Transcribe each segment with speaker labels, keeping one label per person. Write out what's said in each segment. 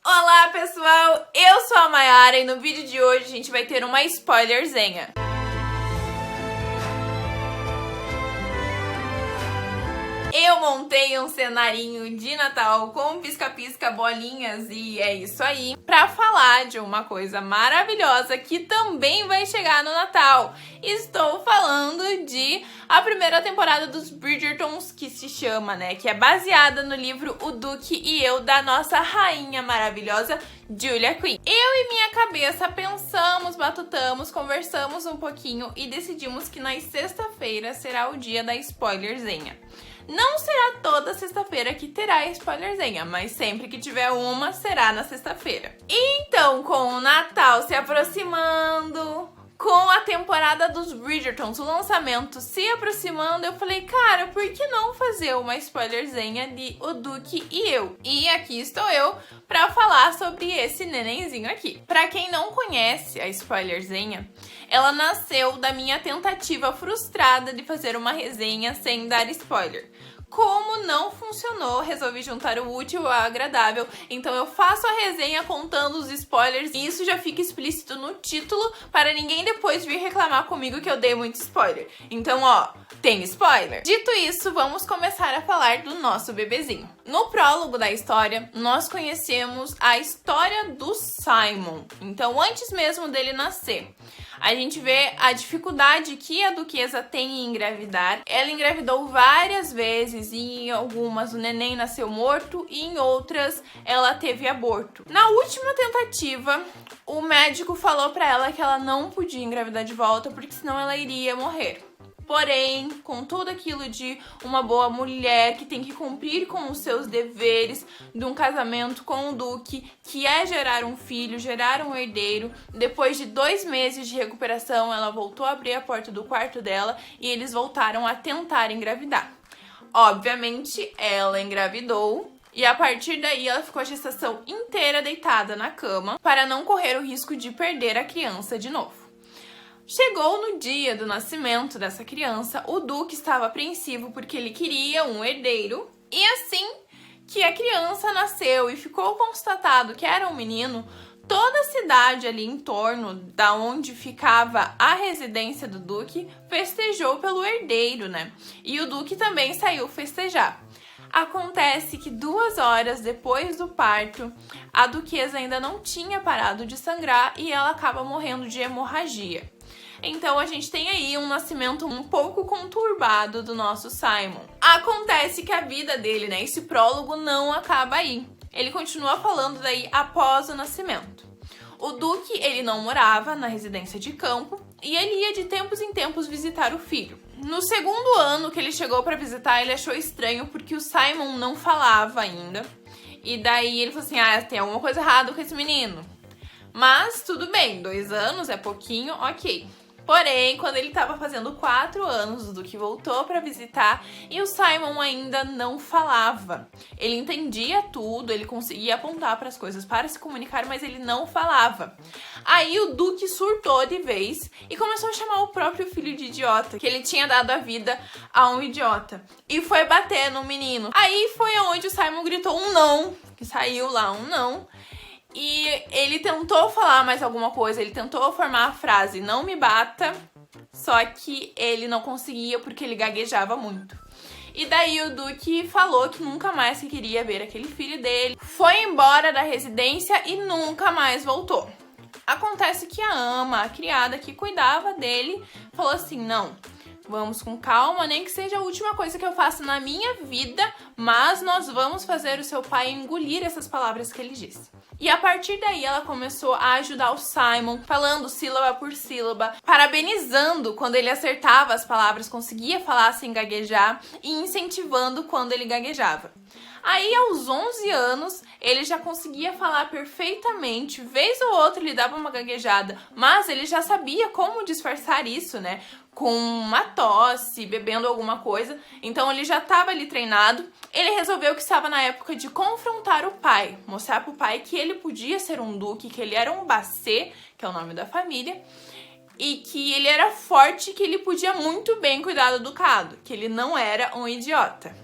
Speaker 1: Olá pessoal, eu sou a Mayara e no vídeo de hoje a gente vai ter uma spoilerzinha. Eu montei um cenarinho de Natal com pisca-pisca, bolinhas e é isso aí, pra falar de uma coisa maravilhosa que também vai chegar no Natal. Estou falando de a primeira temporada dos Bridgertons, que se chama, que é baseada no livro O Duque e Eu, da nossa rainha maravilhosa Julia Quinn. Eu e minha cabeça pensamos, batutamos, conversamos um pouquinho e decidimos que na sexta-feira será o dia da spoilerzinha. Não será toda sexta-feira que terá spoilerzinha, mas sempre que tiver uma, será na sexta-feira. Então, com o Natal se aproximando, com a temporada dos Bridgertons, o lançamento se aproximando, eu falei, cara, por que não fazer uma spoilerzinha de O Duque e Eu? E aqui estou eu pra falar sobre esse nenenzinho aqui. Pra quem não conhece a spoilerzinha, ela nasceu da minha tentativa frustrada de fazer uma resenha sem dar spoiler. Como não funcionou, resolvi juntar o útil ao agradável, então eu faço a resenha contando os spoilers e isso já fica explícito no título para ninguém depois vir reclamar comigo que eu dei muito spoiler. Então, tem spoiler. Dito isso, vamos começar a falar do nosso bebezinho. No prólogo da história, nós conhecemos a história do Simon. Então, antes mesmo dele nascer, a gente vê a dificuldade que a duquesa tem em engravidar. Ela engravidou várias vezes e em algumas o neném nasceu morto e em outras ela teve aborto. Na última tentativa, o médico falou pra ela que ela não podia engravidar de volta porque senão ela iria morrer. Porém, com tudo aquilo de uma boa mulher que tem que cumprir com os seus deveres de um casamento com o Duque, que é gerar um filho, gerar um herdeiro, depois de 2 meses de recuperação, ela voltou a abrir a porta do quarto dela e eles voltaram a tentar engravidar. Obviamente, ela engravidou. E a partir daí ela ficou a gestação inteira deitada na cama para não correr o risco de perder a criança de novo. Chegou no dia do nascimento dessa criança, o Duque estava apreensivo porque ele queria um herdeiro. E assim que a criança nasceu e ficou constatado que era um menino, toda a cidade ali em torno da onde ficava a residência do Duque festejou pelo herdeiro, E o Duque também saiu festejar. Acontece que 2 horas depois do parto, a duquesa ainda não tinha parado de sangrar e ela acaba morrendo de hemorragia. Então a gente tem aí um nascimento um pouco conturbado do nosso Simon. Acontece que a vida dele, esse prólogo não acaba aí. Ele continua falando daí após o nascimento. O Duque, ele não morava na residência de campo e ele ia de tempos em tempos visitar o filho. No 2º ano que ele chegou para visitar, ele achou estranho porque o Simon não falava ainda. E daí ele falou assim, tem alguma coisa errada com esse menino. Mas tudo bem, 2 anos é pouquinho, ok. Porém, quando ele estava fazendo 4 anos, o Duque voltou para visitar e o Simon ainda não falava. Ele entendia tudo, ele conseguia apontar para as coisas para se comunicar, mas ele não falava. Aí o Duque surtou de vez e começou a chamar o próprio filho de idiota, que ele tinha dado a vida a um idiota. E foi bater no menino. Aí foi onde o Simon gritou um não, que saiu lá um não. E ele tentou falar mais alguma coisa, ele tentou formar a frase não me bata, só que ele não conseguia porque ele gaguejava muito. E daí o Duque falou que nunca mais queria ver aquele filho dele, foi embora da residência e nunca mais voltou. Acontece que a ama, a criada que cuidava dele, falou assim, não, vamos com calma, nem que seja a última coisa que eu faça na minha vida, mas nós vamos fazer o seu pai engolir essas palavras que ele disse. E a partir daí ela começou a ajudar o Simon, falando sílaba por sílaba, parabenizando quando ele acertava as palavras, conseguia falar sem gaguejar e incentivando quando ele gaguejava. Aí, aos 11 anos, ele já conseguia falar perfeitamente, vez ou outra ele dava uma gaguejada, mas ele já sabia como disfarçar isso, com uma tosse, bebendo alguma coisa, então ele já estava ali treinado. Ele resolveu que estava na época de confrontar o pai, mostrar pro pai que ele podia ser um duque, que ele era um Basset, que é o nome da família, e que ele era forte, que ele podia muito bem cuidar do ducado, que ele não era um idiota.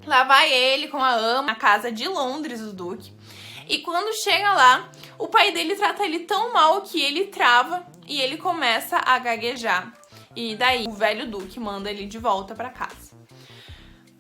Speaker 1: Lá vai ele com a ama na casa de Londres, o Duque. E quando chega lá, o pai dele trata ele tão mal que ele trava e ele começa a gaguejar. E daí o velho Duque manda ele de volta pra casa.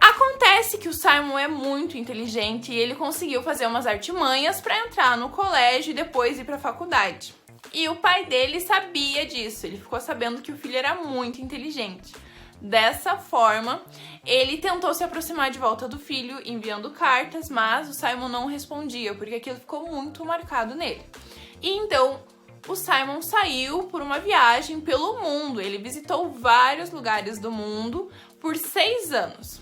Speaker 1: Acontece que o Simon é muito inteligente e ele conseguiu fazer umas artimanhas pra entrar no colégio e depois ir pra faculdade. E o pai dele sabia disso, ele ficou sabendo que o filho era muito inteligente. Dessa forma, ele tentou se aproximar de volta do filho, enviando cartas, mas o Simon não respondia, porque aquilo ficou muito marcado nele. E então, o Simon saiu por uma viagem pelo mundo. Ele visitou vários lugares do mundo por 6 anos,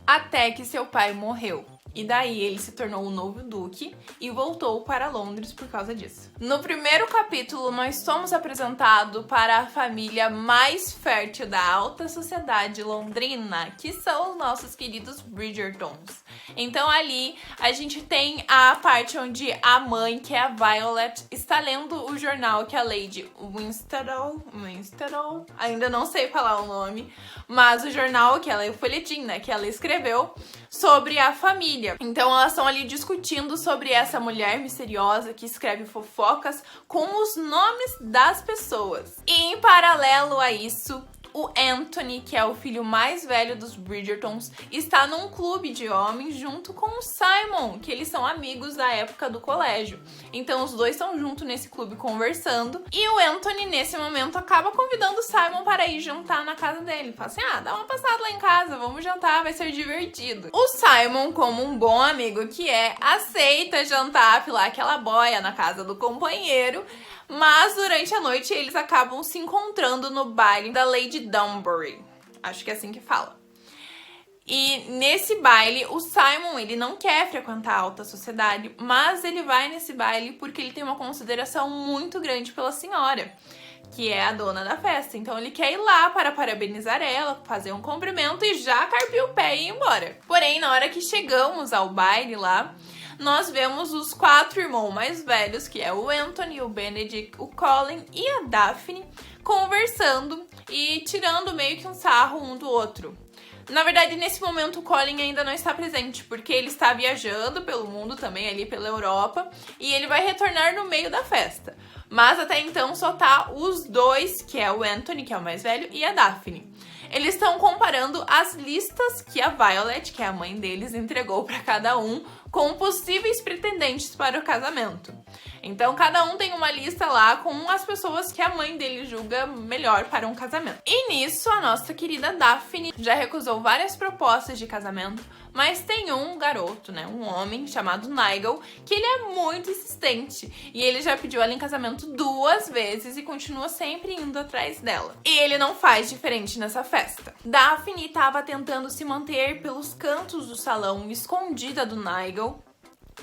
Speaker 1: até que seu pai morreu. E daí ele se tornou o novo duque e voltou para Londres por causa disso. No primeiro capítulo, nós somos apresentados para a família mais fértil da alta sociedade londrina, que são os nossos queridos Bridgertons. Então ali a gente tem a parte onde a mãe, que é a Violet, está lendo o jornal que a Lady Winstedel, ainda não sei falar o nome, mas o jornal que ela, o folhetim, né, que ela escreveu sobre a família. Então elas estão ali discutindo sobre essa mulher misteriosa que escreve fofocas com os nomes das pessoas. E em paralelo a isso, o Anthony, que é o filho mais velho dos Bridgertons, está num clube de homens junto com o Simon, que eles são amigos da época do colégio. Então os dois estão juntos nesse clube conversando. E o Anthony, nesse momento, acaba convidando o Simon para ir jantar na casa dele. Fala assim, dá uma passada lá em casa, vamos jantar, vai ser divertido. O Simon, como um bom amigo que é, aceita jantar, pilar aquela boia na casa do companheiro. Mas durante a noite eles acabam se encontrando no baile da Lady Dunbury. Acho que é assim que fala. E nesse baile, o Simon, ele não quer frequentar a alta sociedade, mas ele vai nesse baile porque ele tem uma consideração muito grande pela senhora, que é a dona da festa. Então ele quer ir lá para parabenizar ela, fazer um cumprimento e já carpir o pé e ir embora. Porém, na hora que chegamos ao baile lá, nós vemos os 4 irmãos mais velhos, que é o Anthony, o Benedict, o Colin e a Daphne, conversando e tirando meio que um sarro um do outro. Na verdade, nesse momento, o Colin ainda não está presente, porque ele está viajando pelo mundo também, ali pela Europa, e ele vai retornar no meio da festa. Mas até então só tá os dois, que é o Anthony, que é o mais velho, e a Daphne. Eles estão comparando as listas que a Violet, que é a mãe deles, entregou para cada um com possíveis pretendentes para o casamento. Então, cada um tem uma lista lá com as pessoas que a mãe dele julga melhor para um casamento. E nisso, a nossa querida Daphne já recusou várias propostas de casamento, mas tem um garoto, né, um homem chamado Nigel, que ele é muito insistente. E ele já pediu ela em casamento 2 vezes e continua sempre indo atrás dela. E ele não faz diferente nessa festa. Daphne estava tentando se manter pelos cantos do salão, escondida do Nigel,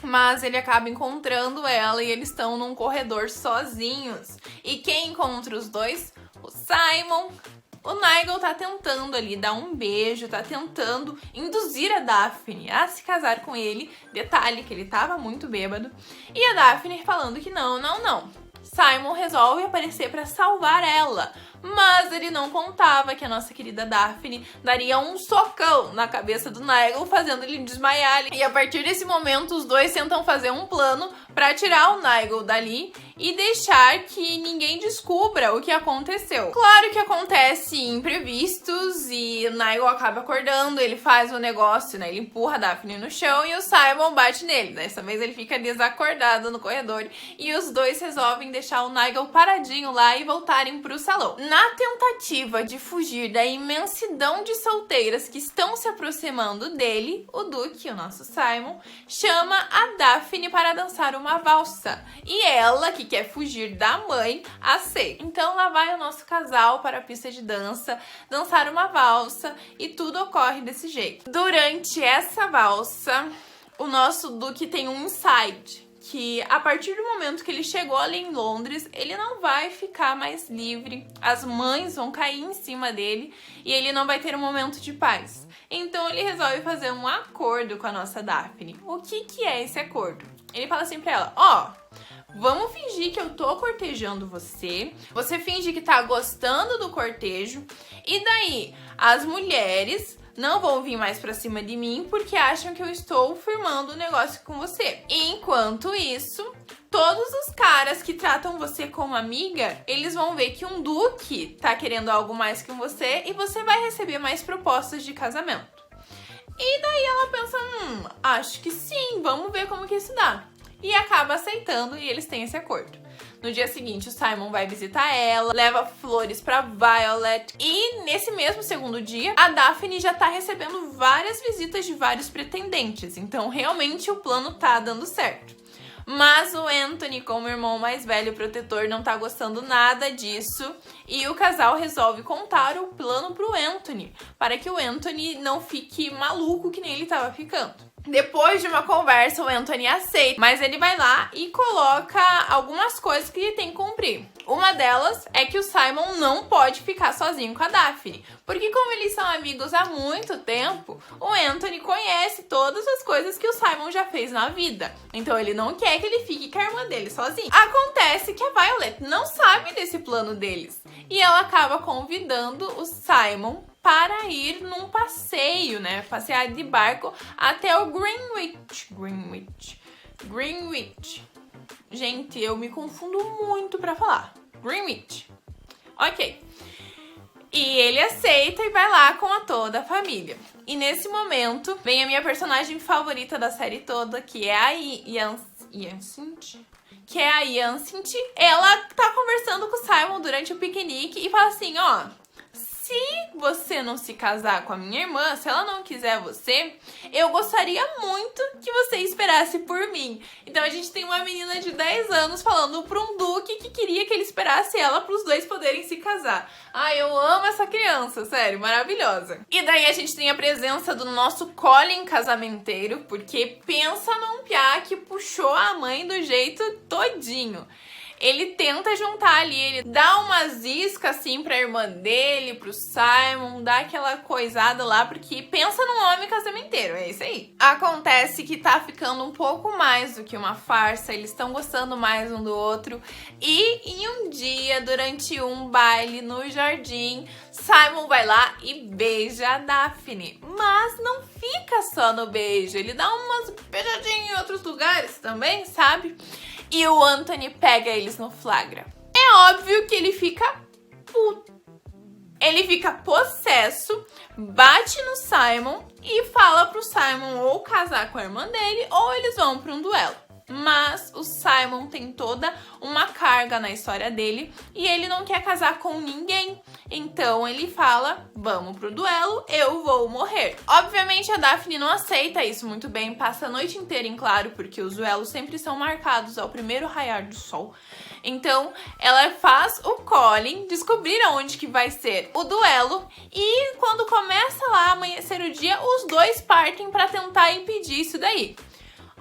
Speaker 1: mas ele acaba encontrando ela e eles estão num corredor sozinhos. E quem encontra os dois? O Simon. O Nigel tá tentando ali dar um beijo, tá tentando induzir a Daphne a se casar com ele. Detalhe que ele tava muito bêbado. E a Daphne falando que não. Simon resolve aparecer pra salvar ela, mas ele não contava que a nossa querida Daphne daria um socão na cabeça do Nigel, fazendo ele desmaiar. E a partir desse momento, os dois tentam fazer um plano pra tirar o Nigel dali e deixar que ninguém descubra o que aconteceu. Claro que acontece imprevistos e o Nigel acaba acordando, ele faz o negócio, né? Ele empurra a Daphne no chão e o Simon bate nele. Dessa vez ele fica desacordado no corredor e os dois resolvem deixar o Nigel paradinho lá e voltarem pro salão. Na tentativa de fugir da imensidão de solteiras que estão se aproximando dele, o Duque, o nosso Simon, chama a Daphne para dançar uma valsa. E ela, que quer fugir da mãe, aceita. Então lá vai o nosso casal para a pista de dança, dançar uma valsa e tudo ocorre desse jeito. Durante essa valsa, o nosso Duque tem um insight, que a partir do momento que ele chegou ali em Londres, ele não vai ficar mais livre, as mães vão cair em cima dele e ele não vai ter um momento de paz. Então ele resolve fazer um acordo com a nossa Daphne. O que é esse acordo? Ele fala assim pra ela, vamos fingir que eu tô cortejando você, você finge que tá gostando do cortejo, e daí as mulheres não vão vir mais pra cima de mim porque acham que eu estou firmando um negócio com você. Enquanto isso, todos os caras que tratam você como amiga, eles vão ver que um duque tá querendo algo mais que você e você vai receber mais propostas de casamento. E daí ela pensa, acho que sim, vamos ver como que isso dá. E acaba aceitando e eles têm esse acordo. No dia seguinte, o Simon vai visitar ela, leva flores pra Violet. E nesse mesmo segundo dia, a Daphne já tá recebendo várias visitas de vários pretendentes. Então, realmente, o plano tá dando certo. Mas o Anthony, como irmão mais velho e protetor, não tá gostando nada disso. E o casal resolve contar o plano pro Anthony, para que o Anthony não fique maluco que nem ele tava ficando. Depois de uma conversa, o Anthony aceita, mas ele vai lá e coloca algumas coisas que ele tem que cumprir. Uma delas é que o Simon não pode ficar sozinho com a Daphne, porque como eles são amigos há muito tempo, o Anthony conhece todas as coisas que o Simon já fez na vida. Então ele não quer que ele fique com a irmã dele sozinho. Acontece que a Violet não sabe desse plano deles, e ela acaba convidando o Simon para ir num passeio, né? Passear de barco até o Greenwich. Gente, eu me confundo muito pra falar. Greenwich. Ok. E ele aceita e vai lá com toda a família. E nesse momento, vem a minha personagem favorita da série toda, que é a Hyacinth. Ela tá conversando com o Simon durante o piquenique e fala assim, ó... Se você não se casar com a minha irmã, se ela não quiser você, eu gostaria muito que você esperasse por mim. Então a gente tem uma menina de 10 anos falando pra um duque que queria que ele esperasse ela pros dois poderem se casar. Ai, eu amo essa criança, sério, maravilhosa. E daí a gente tem a presença do nosso Colin casamenteiro, porque pensa num piá que puxou a mãe do jeito todinho. Ele tenta juntar ali, ele dá umas iscas assim pra irmã dele, pro Simon, dá aquela coisada lá, porque pensa num homem casamenteiro, é isso aí. Acontece que tá ficando um pouco mais do que uma farsa, eles estão gostando mais um do outro. E em um dia, durante um baile no jardim, Simon vai lá e beija a Daphne. Mas não fica só no beijo, ele dá umas beijadinhas em outros lugares também, sabe? E o Anthony pega eles no flagra. É óbvio que ele fica puto. Ele fica possesso, bate no Simon e fala pro Simon ou casar com a irmã dele ou eles vão pra um duelo. Mas o Simon tem toda uma carga na história dele e ele não quer casar com ninguém. Então ele fala, vamos pro duelo, eu vou morrer. Obviamente a Daphne não aceita isso muito bem, passa a noite inteira em claro, porque os duelos sempre são marcados ao primeiro raiar do sol. Então ela faz o Colin descobrir aonde que vai ser o duelo e quando começa lá a amanhecer o dia, os dois partem para tentar impedir isso daí.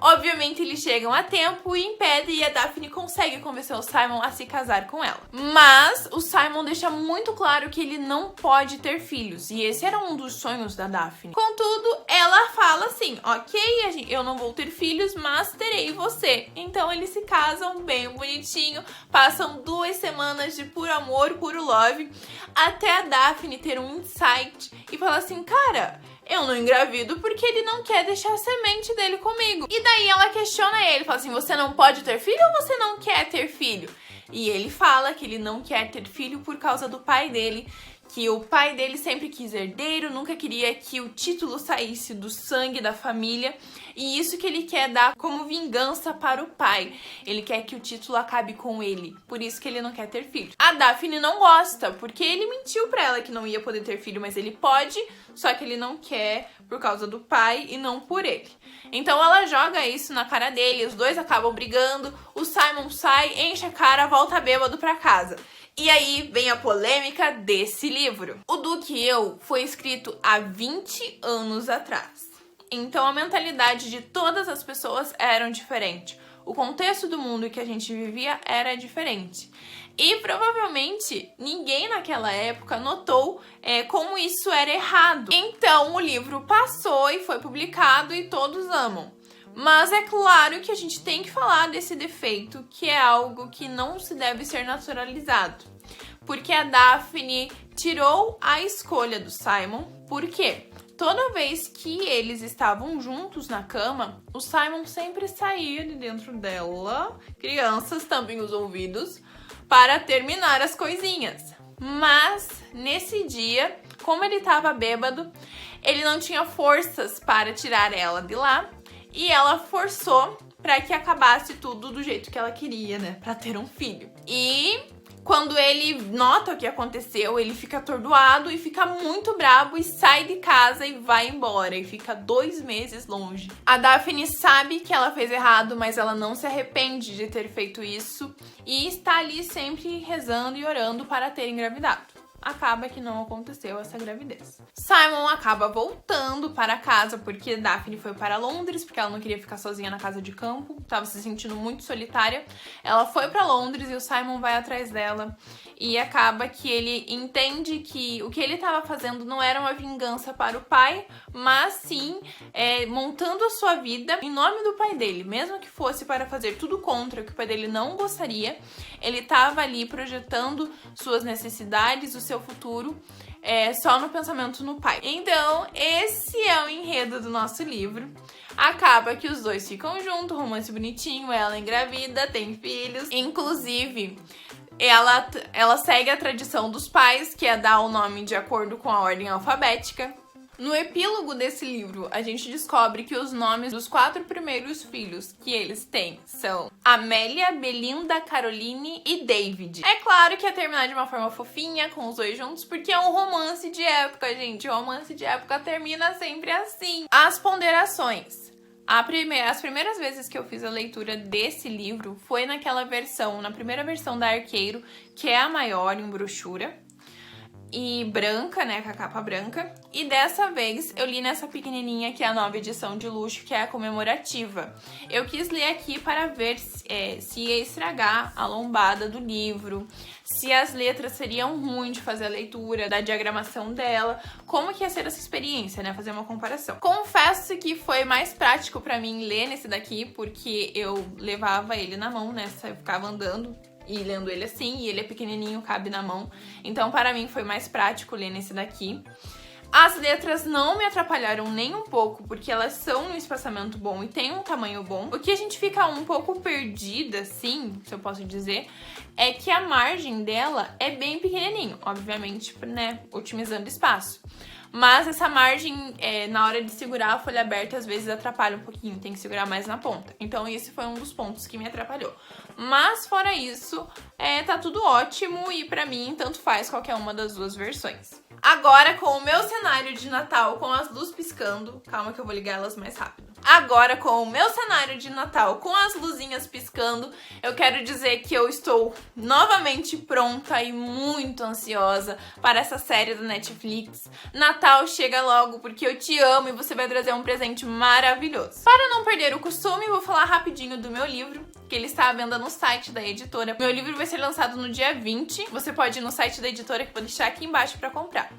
Speaker 1: Obviamente eles chegam a tempo e impedem e a Daphne consegue convencer o Simon a se casar com ela. Mas o Simon deixa muito claro que ele não pode ter filhos e esse era um dos sonhos da Daphne. Contudo, ela fala assim, ok, eu não vou ter filhos, mas terei você. Então eles se casam bem bonitinho, passam 2 semanas de puro amor, puro love, até a Daphne ter um insight e falar assim, cara... eu não engravido porque ele não quer deixar a semente dele comigo. E daí ela questiona ele, fala assim, você não pode ter filho ou você não quer ter filho? E ele fala que ele não quer ter filho por causa do pai dele, que o pai dele sempre quis herdeiro, nunca queria que o título saísse do sangue da família, e isso que ele quer dar como vingança para o pai. Ele quer que o título acabe com ele, por isso que ele não quer ter filho. A Daphne não gosta, porque ele mentiu pra ela que não ia poder ter filho, mas ele pode, só que ele não quer por causa do pai e não por ele. Então ela joga isso na cara dele, os dois acabam brigando, o Simon sai, enche a cara, volta bêbado pra casa. E aí vem a polêmica desse livro. O Duque e Eu foi escrito há 20 anos atrás. Então a mentalidade de todas as pessoas era diferente. O contexto do mundo que a gente vivia era diferente. E provavelmente ninguém naquela época notou como isso era errado. Então o livro passou e foi publicado e todos amam. Mas é claro que a gente tem que falar desse defeito, que é algo que não se deve ser naturalizado. Porque a Daphne tirou a escolha do Simon. Por quê? toda vez que eles estavam juntos na cama, o Simon sempre saía de dentro dela, crianças, tampem os ouvidos, para terminar as coisinhas. Mas, nesse dia, como ele estava bêbado, ele não tinha forças para tirar ela de lá e ela forçou para que acabasse tudo do jeito que ela queria, né? Para ter um filho. E quando ele nota o que aconteceu, ele fica atordoado e fica muito bravo e sai de casa e vai embora. E fica 2 meses longe. A Daphne sabe que ela fez errado, mas ela não se arrepende de ter feito isso. E está ali sempre rezando e orando para ter engravidado. Acaba que não aconteceu essa gravidez. Simon acaba voltando para casa porque Daphne foi para Londres, porque ela não queria ficar sozinha na casa de campo, estava se sentindo muito solitária. Ela foi para Londres e o Simon vai atrás dela e acaba que ele entende que o que ele estava fazendo não era uma vingança para o pai, mas sim montando a sua vida em nome do pai dele, mesmo que fosse para fazer tudo contra o que o pai dele não gostaria. Ele estava ali projetando suas necessidades, o seu futuro, só no pensamento no pai. Então, esse é o enredo do nosso livro. Acaba que os dois ficam juntos, romance bonitinho, ela engravida, tem filhos. Inclusive, ela segue a tradição dos pais, que é dar o nome de acordo com a ordem alfabética. No epílogo desse livro, a gente descobre que os nomes dos 4 primeiros filhos que eles têm são Amélia, Belinda, Caroline e David. É claro que ia terminar de uma forma fofinha, com os dois juntos, porque é um romance de época, gente. O romance de época termina sempre assim. As ponderações. As primeiras vezes que eu fiz a leitura desse livro foi na primeira versão da Arqueiro, que é a maior em brochura. E branca, né, com a capa branca. E dessa vez eu li nessa pequenininha, que é a nova edição de luxo, que é a comemorativa. Eu quis ler aqui para ver se ia estragar a lombada do livro, se as letras seriam ruins de fazer a leitura, da diagramação dela, como que ia ser essa experiência, né, fazer uma comparação. Confesso que foi mais prático para mim ler nesse daqui, porque eu levava ele na mão, né, eu ficava andando e lendo ele assim, e ele é pequenininho, cabe na mão. Então, para mim, foi mais prático ler nesse daqui. As letras não me atrapalharam nem um pouco, porque elas são num espaçamento bom e tem um tamanho bom. O que a gente fica um pouco perdida, assim, se eu posso dizer, é que a margem dela é bem pequenininho. Obviamente, né, otimizando espaço. Mas essa margem, na hora de segurar a folha aberta, às vezes atrapalha um pouquinho, tem que segurar mais na ponta. Então esse foi um dos pontos que me atrapalhou. Mas fora isso, tá tudo ótimo e pra mim tanto faz qualquer uma das duas versões. Agora com o meu cenário de Natal com as luzes piscando, calma que eu vou ligar elas mais rápido. Agora com o meu cenário de Natal com as luzinhas piscando, eu quero dizer que eu estou novamente pronta e muito ansiosa para essa série da Netflix. Natal chega logo porque eu te amo e você vai trazer um presente maravilhoso. Para não perder o costume, vou falar rapidinho do meu livro, que ele está à venda no site da editora. Meu livro vai ser lançado no dia 20. Você pode ir no site da editora, que eu vou deixar aqui embaixo para comprar.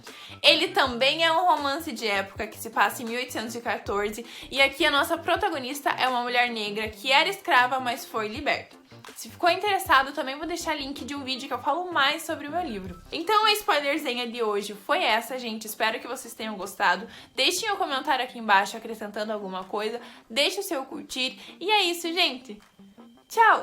Speaker 1: Ele também é um romance de época que se passa em 1814 e aqui a nossa protagonista é uma mulher negra que era escrava, mas foi liberta. Se ficou interessado, também vou deixar link de um vídeo que eu falo mais sobre o meu livro. Então a spoilerzinha de hoje foi essa, gente. Espero que vocês tenham gostado. Deixem um comentário aqui embaixo acrescentando alguma coisa. Deixe o seu curtir. E é isso, gente. Tchau!